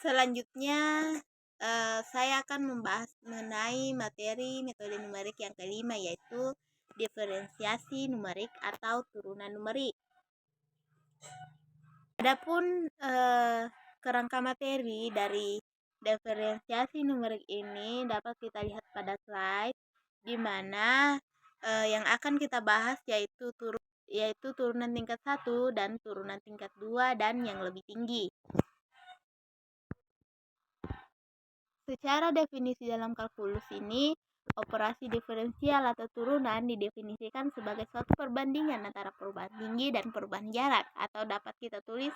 Selanjutnya, saya akan membahas mengenai materi metode numerik yang kelima, yaitu diferensiasi numerik atau turunan numerik. Adapun kerangka materi dari diferensiasi numerik ini dapat kita lihat pada slide, di mana yang akan kita bahas yaitu turunan tingkat 1 dan turunan tingkat 2 dan yang lebih tinggi. Secara definisi dalam kalkulus ini, operasi diferensial atau turunan didefinisikan sebagai suatu perbandingan antara perubahan tinggi dan perubahan jarak, atau dapat kita tulis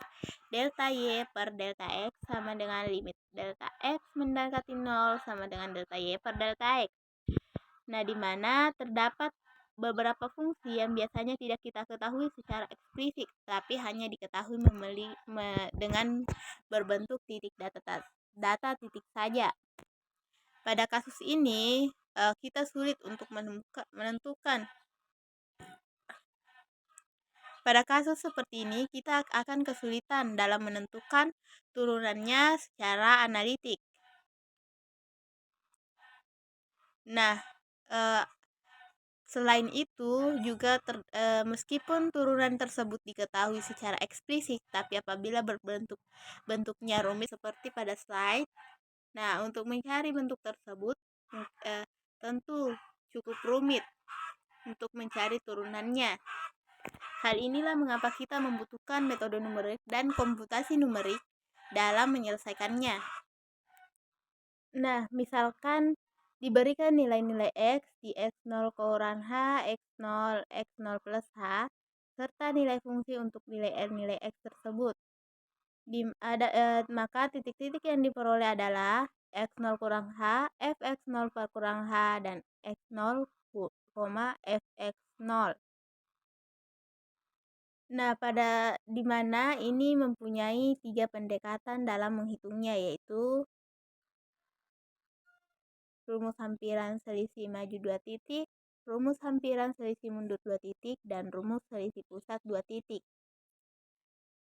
delta Y per delta X sama dengan limit delta X mendekati 0 sama dengan delta Y per delta X. Nah, di mana terdapat beberapa fungsi yang biasanya tidak kita ketahui secara eksplisit, tapi hanya diketahui dengan berbentuk titik data titik saja. Pada kasus ini, kita sulit untuk menentukan. Pada kasus seperti ini, kita akan kesulitan dalam menentukan turunannya secara analitik. Nah, selain itu juga meskipun turunan tersebut diketahui secara eksplisit, tapi apabila bentuknya rumit seperti pada slide, nah untuk mencari bentuk tersebut tentu cukup rumit untuk mencari turunannya. Hal inilah mengapa kita membutuhkan metode numerik dan komputasi numerik dalam menyelesaikannya. Nah, misalkan diberikan nilai-nilai X di X0 kurang H, X0, X0 plus H, serta nilai fungsi untuk nilai X tersebut. Maka titik-titik yang diperoleh adalah X0 kurang H, Fx0 kurang H, dan X0, Fx0. Nah, di mana ini mempunyai 3 pendekatan dalam menghitungnya, yaitu rumus hampiran selisih maju 2 titik, rumus hampiran selisih mundur 2 titik, dan rumus selisih pusat 2 titik.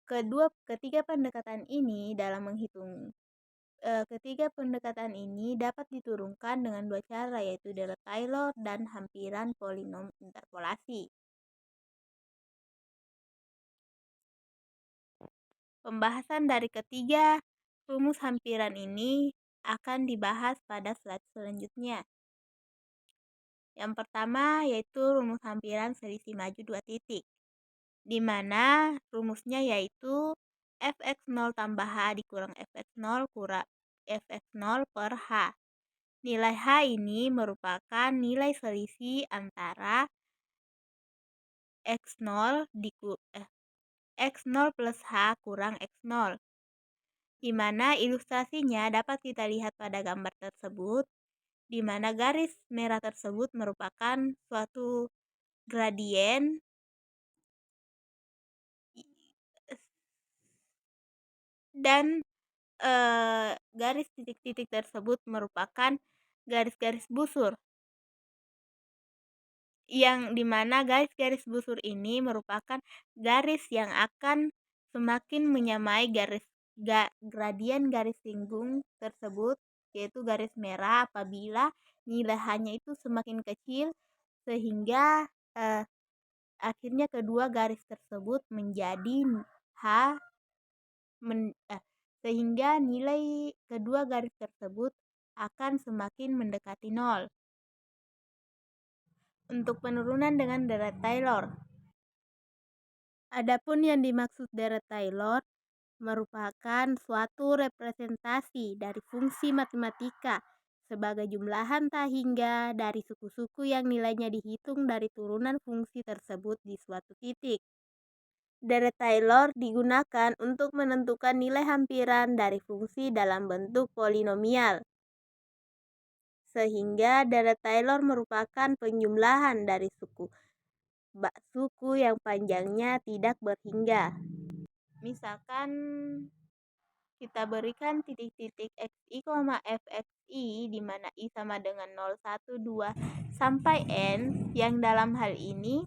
Ketiga pendekatan ini dapat diturunkan dengan 2 cara, yaitu Dirac-Taylor dan hampiran polinom interpolasi. Pembahasan dari ketiga rumus hampiran ini akan dibahas pada slide selanjutnya. Yang pertama yaitu rumus hampiran selisih maju 2 titik, di mana rumusnya yaitu Fx0 tambah H dikurang Fx0 kurang Fx0 per H. Nilai H ini merupakan nilai selisih antara X0 plus H kurang X0, di mana ilustrasinya dapat kita lihat pada gambar tersebut, di mana garis merah tersebut merupakan suatu gradien dan garis titik-titik tersebut merupakan garis-garis busur, yang dimana garis-garis busur ini merupakan garis yang akan semakin menyamai gradien garis singgung tersebut, yaitu garis merah, apabila nilai H-nya itu semakin kecil sehingga akhirnya kedua garis tersebut menjadi sehingga nilai kedua garis tersebut akan semakin mendekati 0. Untuk penurunan dengan Dirac-Taylor. Adapun yang dimaksud Dirac-Taylor merupakan suatu representasi dari fungsi matematika sebagai jumlahan tak hingga dari suku-suku yang nilainya dihitung dari turunan fungsi tersebut di suatu titik. Dirac-Taylor digunakan untuk menentukan nilai hampiran dari fungsi dalam bentuk polinomial, sehingga Dirac-Taylor merupakan penjumlahan dari suku yang panjangnya tidak berhingga. Misalkan kita berikan titik-titik xi, fxi, di mana i sama dengan 0, 1, 2, sampai n, yang dalam hal ini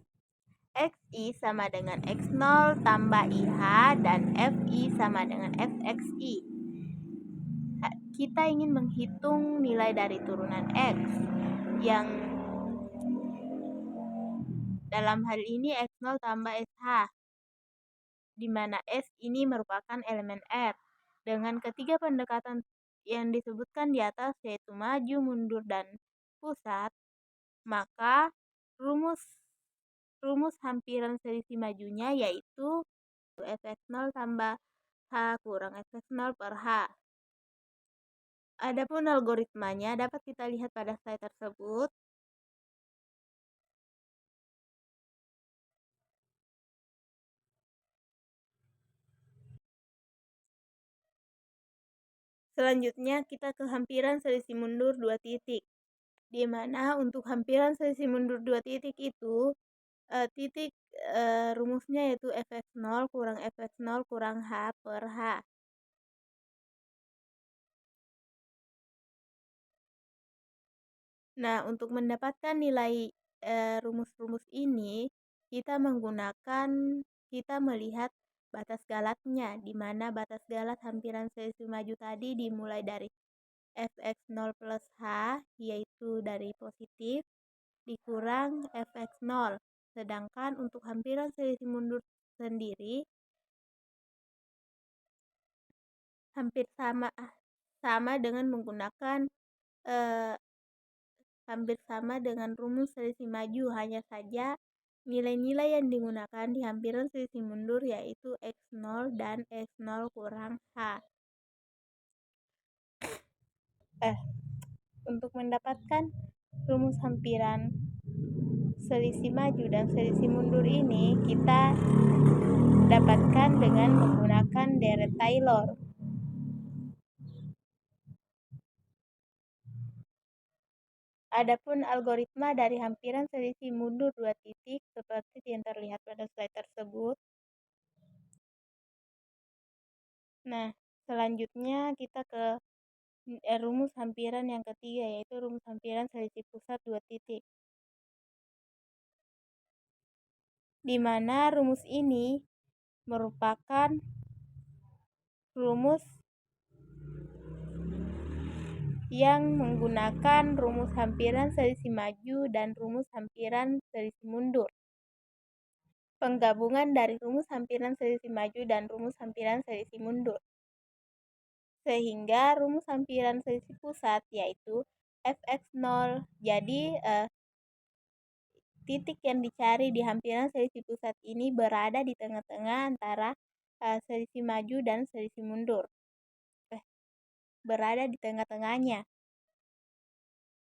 xi sama dengan x0 tambah ih dan fi sama dengan fxi. kita ingin menghitung nilai dari turunan X yang dalam hal ini X0 tambah SH, di mana S ini merupakan elemen R. Dengan ketiga pendekatan yang disebutkan di atas, yaitu maju, mundur, dan pusat, maka rumus hampiran selisih majunya yaitu Fx0 tambah H kurang Fx0 per H. Adapun algoritmanya dapat kita lihat pada slide tersebut. Selanjutnya kita ke hampiran selisih mundur 2 titik. Di mana untuk hampiran selisih mundur 2 titik itu rumusnya yaitu Fx0 kurang Fx0 kurang H per H. Nah, untuk mendapatkan nilai rumus-rumus ini, kita melihat batas galatnya, di mana batas galat hampiran selisih maju tadi dimulai dari Fx0 plus H, yaitu dari positif, dikurang Fx0. Sedangkan untuk hampiran selisih mundur sendiri, hampir sama dengan menggunakan rumus selisih maju, hanya saja nilai-nilai yang digunakan di hampiran selisih mundur yaitu X0 dan X0 kurang H. Untuk mendapatkan rumus hampiran selisih maju dan selisih mundur ini, kita dapatkan dengan menggunakan deret Taylor. Adapun algoritma dari hampiran selisih mundur 2 titik seperti yang terlihat pada slide tersebut. Nah, selanjutnya kita ke rumus hampiran yang ketiga, yaitu rumus hampiran selisih pusat 2 titik. Di mana rumus ini merupakan rumus yang menggunakan rumus hampiran selisih maju dan rumus hampiran selisih mundur. Penggabungan dari rumus hampiran selisih maju dan rumus hampiran selisih mundur. Sehingga rumus hampiran selisih pusat yaitu Fx0. Jadi titik yang dicari di hampiran selisih pusat ini berada di tengah-tengah antara selisih maju dan selisih mundur. Berada di tengah-tengahnya.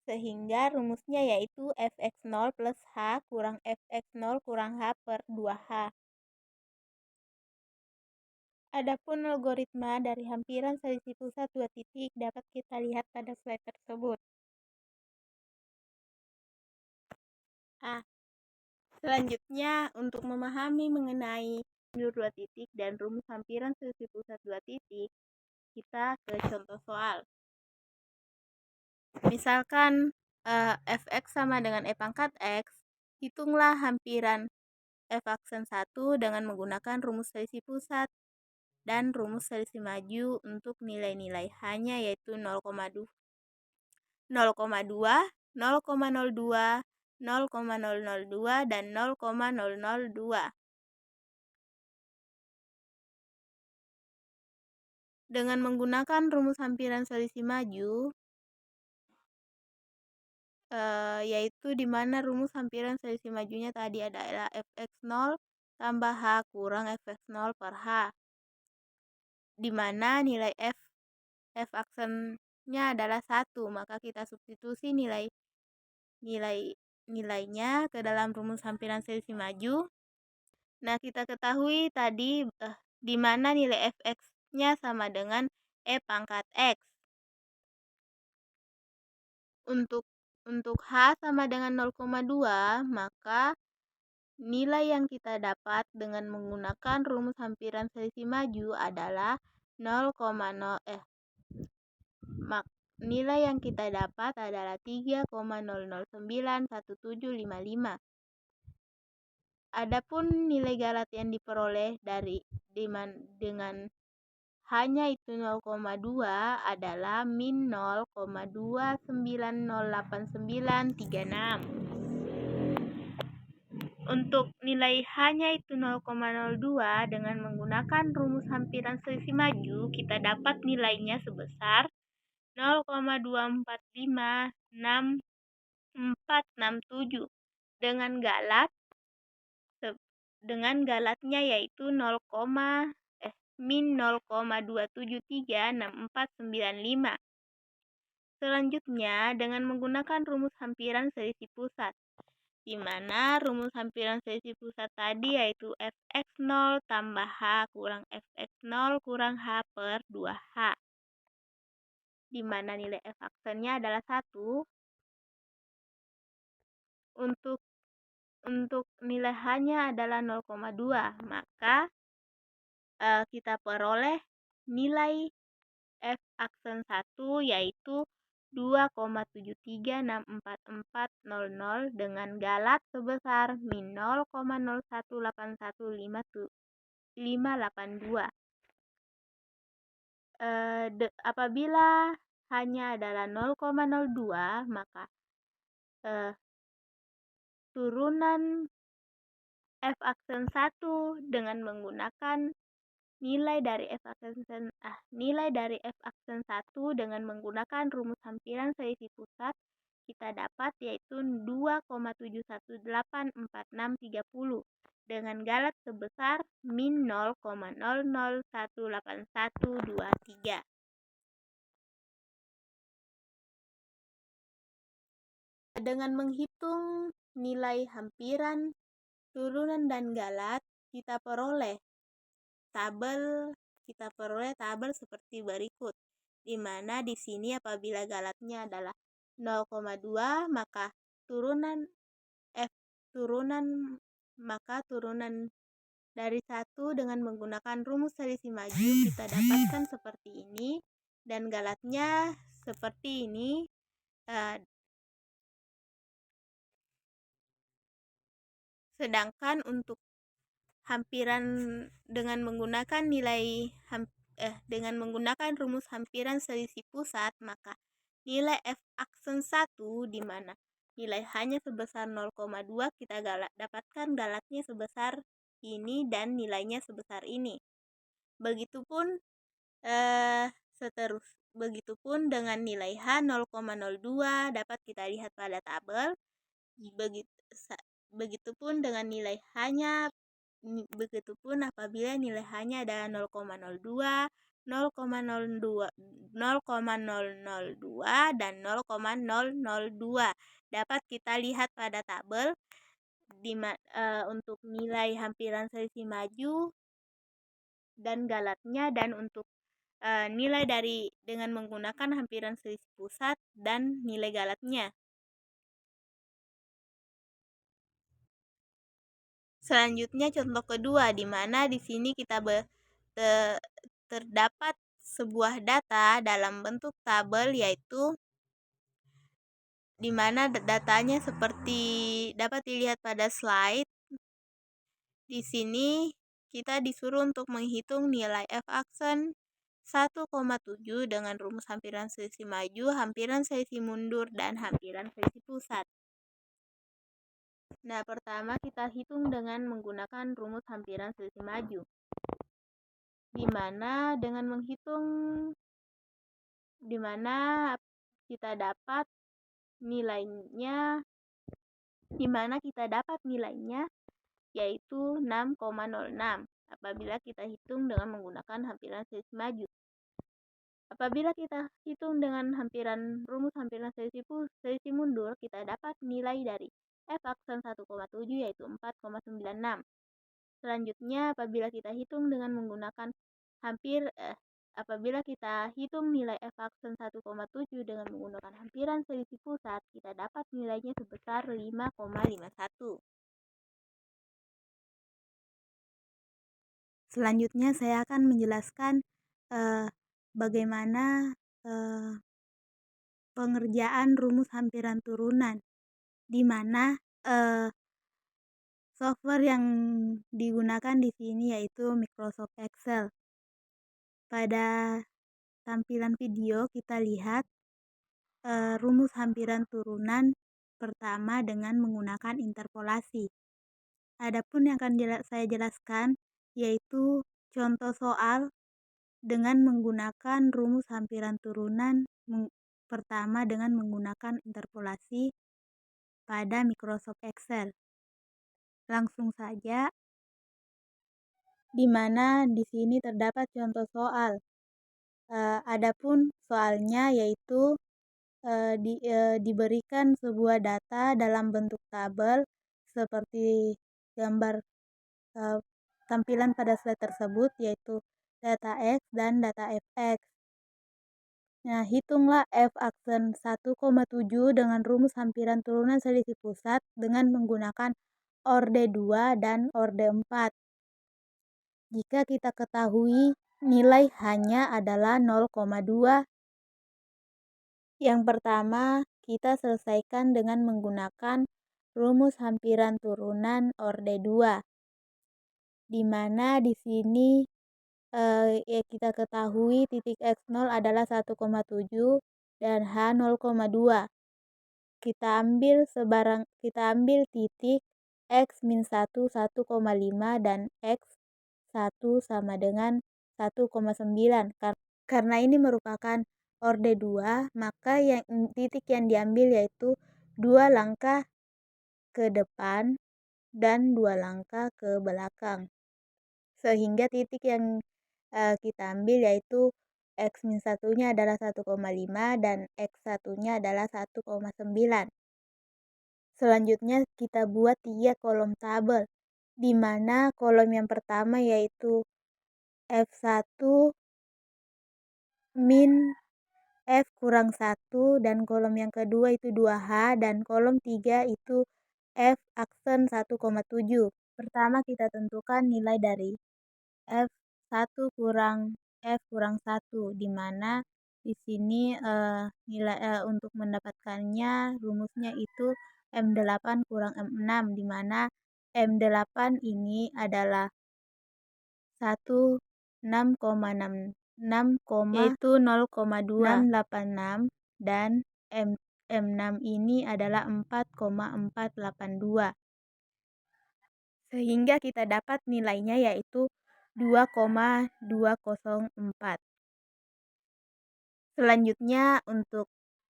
Sehingga rumusnya yaitu Fx0 plus H kurang Fx0 kurang H per 2H. Adapun algoritma dari hampiran selisih pusat 2 titik dapat kita lihat pada slide tersebut. Selanjutnya, untuk memahami mengenai mundur 2 titik dan rumus hampiran selisih pusat 2 titik, kita ke contoh soal. Misalkan Fx sama dengan E pangkat X, hitunglah hampiran F aksen 1 dengan menggunakan rumus selisih pusat dan rumus selisih maju untuk nilai-nilai H-nya yaitu 0,2, 0,02, 0,002, dan 0,002. Dengan menggunakan rumus hampiran selisih maju, yaitu di mana rumus hampiran selisih majunya tadi adalah Fx0 tambah H kurang Fx0 per H, di mana nilai F aksennya adalah 1, maka kita substitusi nilainya ke dalam rumus hampiran selisih maju. Nah, kita ketahui tadi di mana nilai Fx-nya sama dengan E pangkat X. Untuk H sama dengan 0,2, maka nilai yang kita dapat dengan menggunakan rumus hampiran selisih maju adalah nilai yang kita dapat adalah 3,009175. Adapun nilai galat yang diperoleh dengan hanya itu 0,2 adalah min 0,2908936. Untuk nilai hanya itu 0,02 dengan menggunakan rumus hampiran selisih maju, kita dapat nilainya sebesar 0,2456467 dengan galatnya yaitu min 0,2736495. Selanjutnya dengan menggunakan rumus hampiran selisih pusat, di mana rumus hampiran selisih pusat tadi yaitu fx0 tambah h kurang fx0 kurang h per 2h, di mana nilai f aksennya adalah 1. Untuk nilai h-nya adalah 0,2, maka kita peroleh nilai f aksen 1 yaitu 2,736440 dengan galat sebesar min 0,0181582. Apabila hanya adalah 0,02, maka turunan f aksen 1 dengan menggunakan nilai dari f aksen 1 dengan menggunakan rumus hampiran selisih pusat kita dapat yaitu 2,7184630 dengan galat sebesar min 0,00181123. Dengan menghitung nilai hampiran, turunan dan galat, kita peroleh tabel seperti berikut, di mana di sini apabila galatnya adalah 0,2 maka turunan dari 1 dengan menggunakan rumus selisih maju kita dapatkan seperti ini, dan galatnya seperti ini. Sedangkan untuk hampiran dengan menggunakan rumus hampiran selisih pusat, maka nilai f aksen 1 di mana nilai hanya sebesar 0,2 kita dapatkan galatnya sebesar ini dan nilainya sebesar ini. Begitupun dengan nilai h 0,02 dapat kita lihat pada tabel. Begitupun dengan nilai h-nya, begitupun apabila nilai h-nya adalah 0,02, 0,002 dan 0,002 dapat kita lihat pada tabel untuk nilai hampiran selisih maju dan galatnya, dan untuk nilai dengan menggunakan hampiran selisih pusat dan nilai galatnya. Selanjutnya contoh kedua, di mana di sini kita terdapat sebuah data dalam bentuk tabel, yaitu di mana datanya seperti dapat dilihat pada slide. Di sini kita disuruh untuk menghitung nilai f aksen 1,7 dengan rumus hampiran selisih maju, hampiran selisih mundur, dan hampiran selisih pusat. Nah, pertama kita hitung dengan menggunakan rumus hampiran selisih maju, di mana kita dapat nilainya, yaitu 6,06 apabila kita hitung dengan menggunakan hampiran selisih maju. Apabila kita hitung dengan rumus hampiran selisih mundur, kita dapat nilai dari f aksen 1,7 yaitu 4,96. Selanjutnya apabila kita hitung dengan menggunakan nilai f aksen 1,7 dengan menggunakan hampiran selisih pusat, kita dapat nilainya sebesar 5,51. Selanjutnya saya akan menjelaskan bagaimana pengerjaan rumus hampiran turunan, di mana software yang digunakan di sini yaitu Microsoft Excel. Pada tampilan video kita lihat rumus hampiran turunan pertama dengan menggunakan interpolasi. Adapun yang akan saya jelaskan yaitu contoh soal dengan menggunakan rumus hampiran turunan pertama dengan menggunakan interpolasi pada Microsoft Excel. Langsung saja, di mana di sini terdapat contoh soal. Adapun soalnya yaitu diberikan sebuah data dalam bentuk tabel seperti gambar tampilan pada slide tersebut, yaitu data X dan data Fx. Nah, hitunglah F aksen 1,7 dengan rumus hampiran turunan selisih pusat dengan menggunakan orde 2 dan orde 4. Jika kita ketahui nilai hanya adalah 0,2. Yang pertama, kita selesaikan dengan menggunakan rumus hampiran turunan orde 2. Di mana di sini kita ketahui titik X0 adalah 1,7 dan H 0,2. Kita ambil titik X min 1 1,5 dan X 1 sama dengan 1,9. Karena ini merupakan orde 2, maka titik yang diambil yaitu 2 langkah ke depan dan 2 langkah ke belakang. Sehingga titik yang kita ambil yaitu X min 1-nya adalah 1,5 dan X 1-nya adalah 1,9. Selanjutnya kita buat 3 kolom tabel, di mana kolom yang pertama yaitu F1 min F kurang 1 dan kolom yang kedua itu 2H dan kolom 3 itu F aksen 1,7. Pertama kita tentukan nilai dari F1 kurang F kurang 1, di mana di sini nilai untuk mendapatkannya rumusnya itu M8 kurang M6, di mana M8 ini adalah 16,66, yaitu 0,286 dan M6 ini adalah 4,482. Sehingga kita dapat nilainya yaitu 2,204. Selanjutnya untuk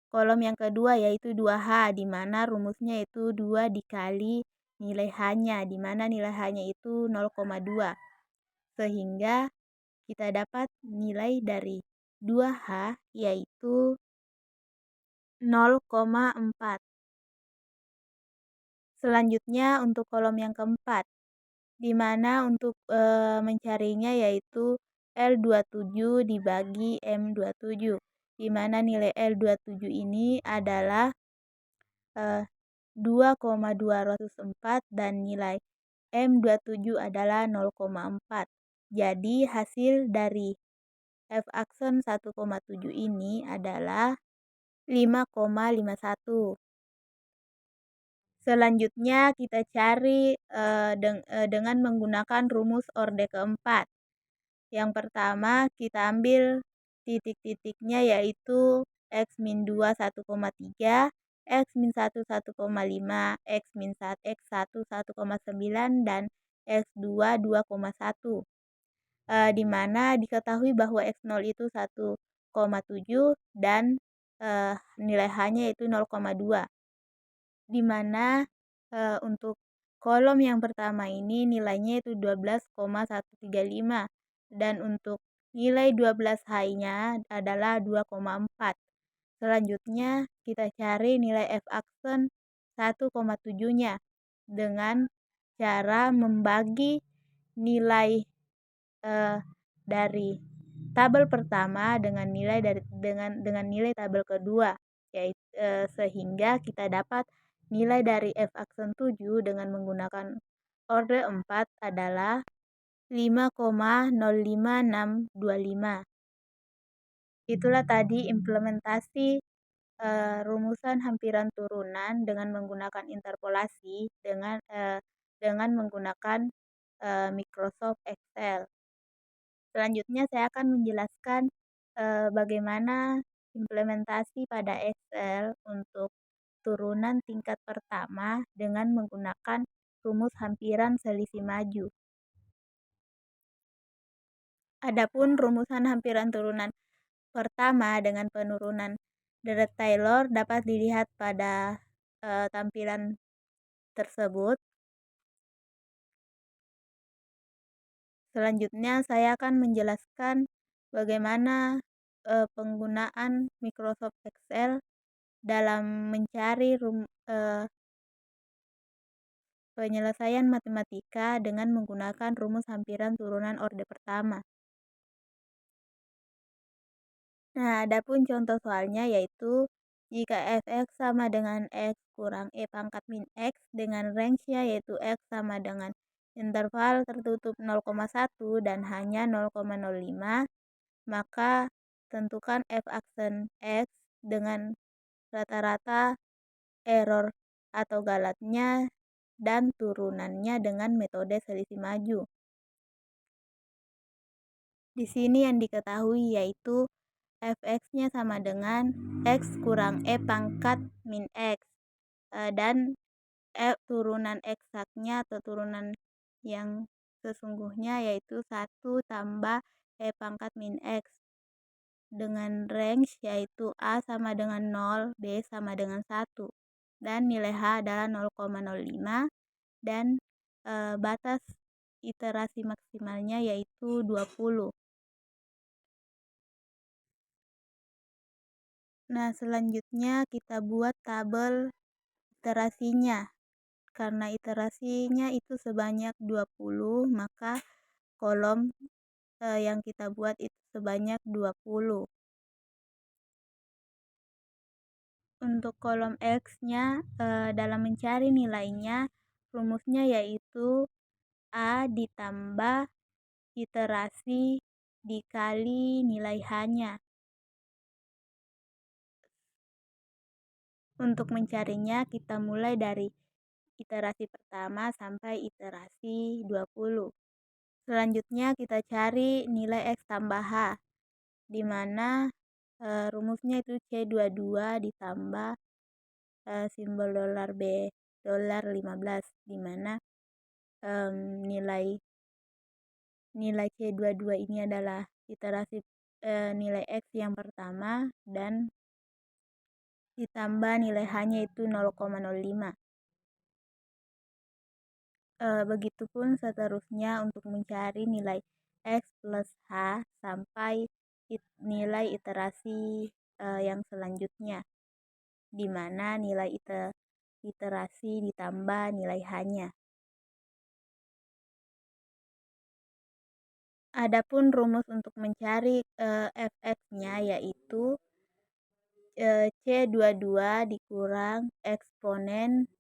kolom yang kedua yaitu 2H, di mana rumusnya itu 2 dikali nilai H-nya, di mana nilai H-nya itu 0,2. Sehingga kita dapat nilai dari 2H yaitu 0,4. Selanjutnya untuk kolom yang keempat, di mana untuk mencarinya yaitu L27 dibagi M27, di mana nilai L27 ini adalah 2,204 dan nilai M27 adalah 0,4. Jadi hasil dari F aksen 1,7 ini adalah 5,51. Selanjutnya kita cari dengan menggunakan rumus orde keempat. Yang pertama kita ambil titik-titiknya yaitu X min 2 1,3, X min 1 1,5, X min 1 X1 1,9 dan X2 2,1. Di mana diketahui bahwa X0 itu 1,7 dan nilai H-nya yaitu 0,2. Di mana untuk kolom yang pertama ini nilainya itu 12,135 dan untuk nilai 12H-nya adalah 2,4. Selanjutnya kita cari nilai F aksen 1,7-nya dengan cara membagi nilai dari tabel pertama dengan nilai tabel kedua, yaitu sehingga kita dapat nilai dari F aksen 7 dengan menggunakan orde 4 adalah 5,05625. Itulah tadi implementasi rumusan hampiran turunan dengan menggunakan interpolasi dengan menggunakan Microsoft Excel. Selanjutnya saya akan menjelaskan bagaimana implementasi pada Excel untuk turunan tingkat pertama dengan menggunakan rumus hampiran selisih maju. Adapun rumusan hampiran turunan pertama dengan penurunan deret Taylor dapat dilihat pada tampilan tersebut. Selanjutnya saya akan menjelaskan bagaimana penggunaan Microsoft Excel dalam mencari penyelesaian matematika dengan menggunakan rumus hampiran turunan orde pertama. Nah, adapun contoh soalnya yaitu jika f(x) sama dengan x kurang e pangkat min x dengan range-nya yaitu x sama dengan interval tertutup 0,1 dan hanya 0,05, maka tentukan f aksen x dengan rata-rata error atau galatnya dan turunannya dengan metode selisih maju. Di sini yang diketahui yaitu f(x)-nya sama dengan x kurang e pangkat min x, dan turunan eksaknya atau turunan yang sesungguhnya yaitu 1 tambah e pangkat min x dengan range yaitu A sama dengan 0, B sama dengan 1, dan nilai H adalah 0,05 dan batas iterasi maksimalnya yaitu 20. Nah, selanjutnya kita buat tabel iterasinya. Karena iterasinya itu sebanyak 20, maka kolom yang kita buat itu sebanyak 20. Untuk kolom X-nya dalam mencari nilainya, rumusnya yaitu A ditambah iterasi dikali nilai H-nya. Untuk mencarinya, kita mulai dari iterasi pertama sampai iterasi 20. Selanjutnya kita cari nilai X tambah H, di mana rumusnya itu C22 ditambah simbol dolar B dolar 15, di mana nilai C22 ini adalah iterasi nilai X yang pertama dan ditambah nilai H-nya itu 0,05. Begitupun seterusnya untuk mencari nilai X plus H sampai nilai iterasi yang selanjutnya, di mana nilai iterasi ditambah nilai H-nya. Adapun rumus untuk mencari f(x)-nya yaitu C22 dikurang eksponen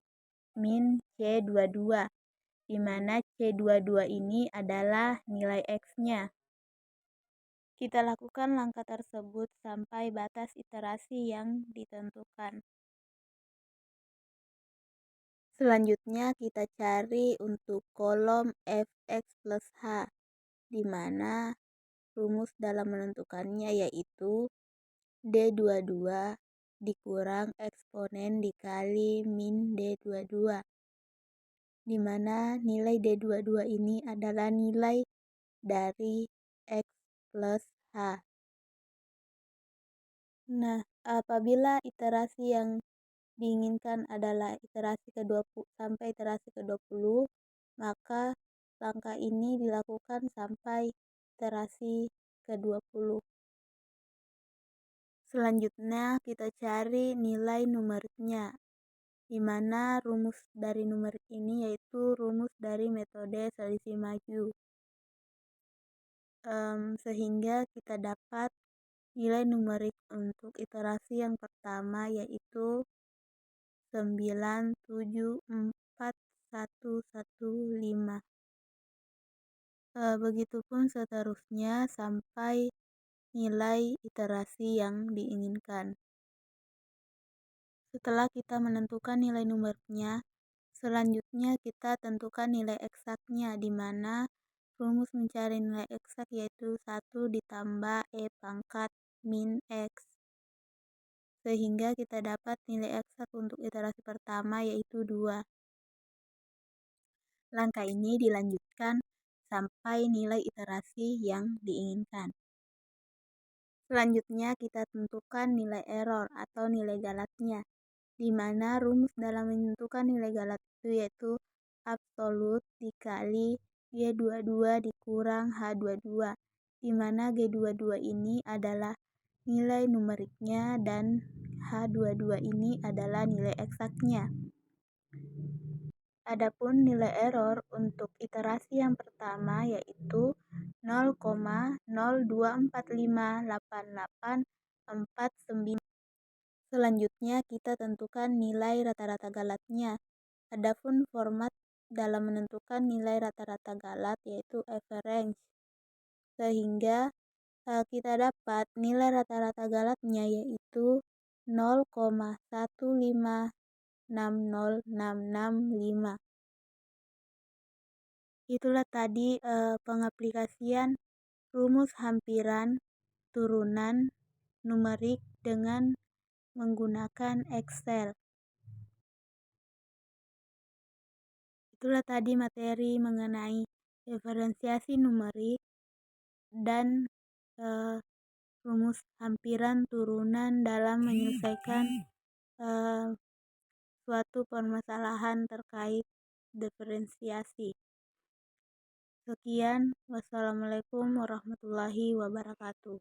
min C22, di mana C22 ini adalah nilai X-nya. Kita lakukan langkah tersebut sampai batas iterasi yang ditentukan. Selanjutnya kita cari untuk kolom f(x) plus h, di mana rumus dalam menentukannya yaitu D22 dikurang eksponen dikali min D22, di mana nilai D22 ini adalah nilai dari X plus H. Nah, apabila iterasi yang diinginkan adalah iterasi ke-20 sampai iterasi ke-20, maka langkah ini dilakukan sampai iterasi ke-20. Selanjutnya kita cari nilai numeriknya, di mana rumus dari numerik ini yaitu rumus dari metode selisih maju. Sehingga kita dapat nilai numerik untuk iterasi yang pertama yaitu 9741115. Begitupun seterusnya sampai nilai iterasi yang diinginkan. Setelah kita menentukan nilai numeriknya, selanjutnya kita tentukan nilai eksaknya, di mana rumus mencari nilai eksak yaitu 1 ditambah E pangkat min X. Sehingga kita dapat nilai eksak untuk iterasi pertama yaitu 2. Langkah ini dilanjutkan sampai nilai iterasi yang diinginkan. Selanjutnya kita tentukan nilai error atau nilai galatnya, di mana rumus dalam menentukan nilai galat itu yaitu absolut dikali G22 dikurang H22, di mana G22 ini adalah nilai numeriknya dan H22 ini adalah nilai eksaknya. Adapun nilai error untuk iterasi yang pertama yaitu 0,024588849. Selanjutnya kita tentukan nilai rata-rata galatnya. Adapun format dalam menentukan nilai rata-rata galat yaitu average. Sehingga kita dapat nilai rata-rata galatnya yaitu 0,1560665. Itulah tadi pengaplikasian rumus hampiran turunan numerik dengan menggunakan Excel. Itulah tadi materi mengenai diferensiasi numerik dan rumus hampiran turunan dalam menyelesaikan suatu permasalahan terkait diferensiasi. Sekian, wassalamualaikum warahmatullahi wabarakatuh.